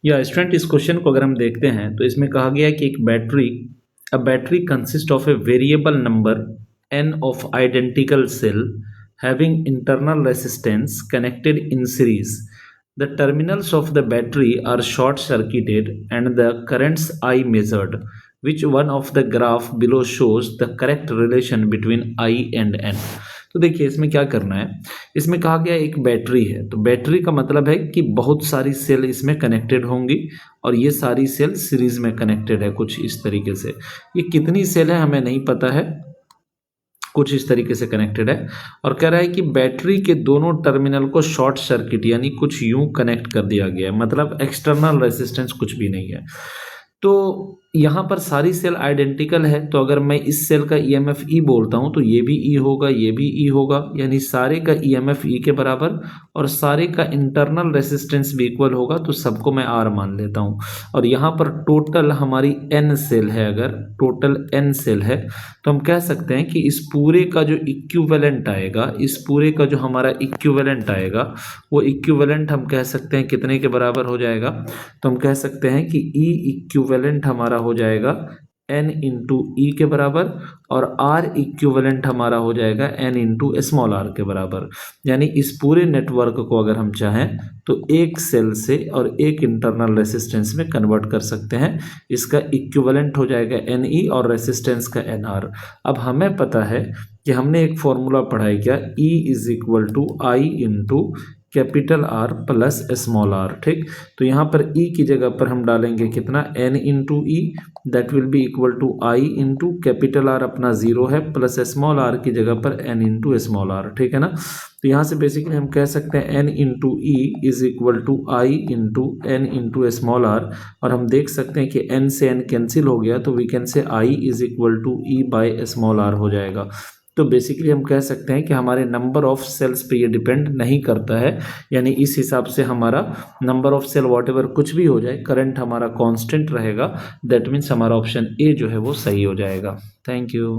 या स्टूडेंट इस क्वेश्चन को अगर हम देखते हैं तो इसमें कहा गया है कि एक battery consist of a variable number n of identical cell having internal resistance connected in series. The terminals of the battery are short circuited and the currents I measured. Which one of the graph below shows the correct relation between I and N? तो देखिए इसमें क्या करना है. इसमें कहा गया एक बैटरी है, तो बैटरी का मतलब है कि बहुत सारी सेल इसमें कनेक्टेड होंगी और ये सारी सेल सीरीज में कनेक्टेड है कुछ इस तरीके से. ये कितनी सेल है हमें नहीं पता है, कुछ इस तरीके से कनेक्टेड है. और कह रहा है कि बैटरी के दोनों टर्मिनल को शॉर्ट सर्किट यानी कुछ यूं कनेक्ट कर दिया गया है, मतलब एक्सटर्नल रेजिस्टेंस कुछ भी नहीं है. तो यहाँ पर सारी सेल आइडेंटिकल है, तो अगर मैं इस सेल का ईएमएफ ई बोलता हूँ तो ये भी ई होगा, ये भी ई होगा, यानी सारे का ईएमएफ ई के बराबर और सारे का इंटरनल रेसिस्टेंस भी इक्वल होगा, तो सबको मैं आर मान लेता हूँ. और यहाँ पर टोटल हमारी एन सेल है, अगर टोटल एन सेल है तो हम कह सकते हैं कि इस पूरे का जो इक्विवेलेंट आएगा, इस पूरे का जो हमारा इक्विवेलेंट आएगा वो इक्विवेलेंट हम कह सकते हैं कितने के बराबर हो जाएगा. तो हम कह सकते हैं कि ई इक्विवेलेंट हमारा हो जाएगा n इंटू ई के बराबर और r इक्विवेलेंट हमारा हो जाएगा n इंटू स्मॉल r के बराबर. यानी इस पूरे नेटवर्क को अगर हम चाहें तो एक सेल से और एक इंटरनल रेसिस्टेंस में कन्वर्ट कर सकते हैं. इसका इक्विवेलेंट हो जाएगा Ne और रेसिस्टेंस का Nr. अब हमें पता है कि हमने एक फॉर्मूला पढ़ा है क्या, E is equal to I into capital R plus small r. ठीक, तो यहाँ पर ई की जगह पर हम डालेंगे कितना, n into E, that will be equal to I into capital R अपना 0 है प्लस स्मॉल आर की जगह पर एन इंटू स्मॉल आर. ठीक है ना. तो यहाँ से बेसिकली हम कह सकते हैं n into E is equal to I into n into small r. और हम देख सकते हैं कि एन से एन कैंसिल हो गया, तो we can say I is equal to E by small r हो जाएगा. तो बेसिकली हम कह सकते हैं कि हमारे नंबर ऑफ सेल्स पे ये डिपेंड नहीं करता है, यानी इस हिसाब से हमारा number of cell whatever कुछ भी हो जाए, करंट हमारा कांस्टेंट रहेगा. दैट मीन्स हमारा ऑप्शन ए जो है वो सही हो जाएगा. थैंक यू.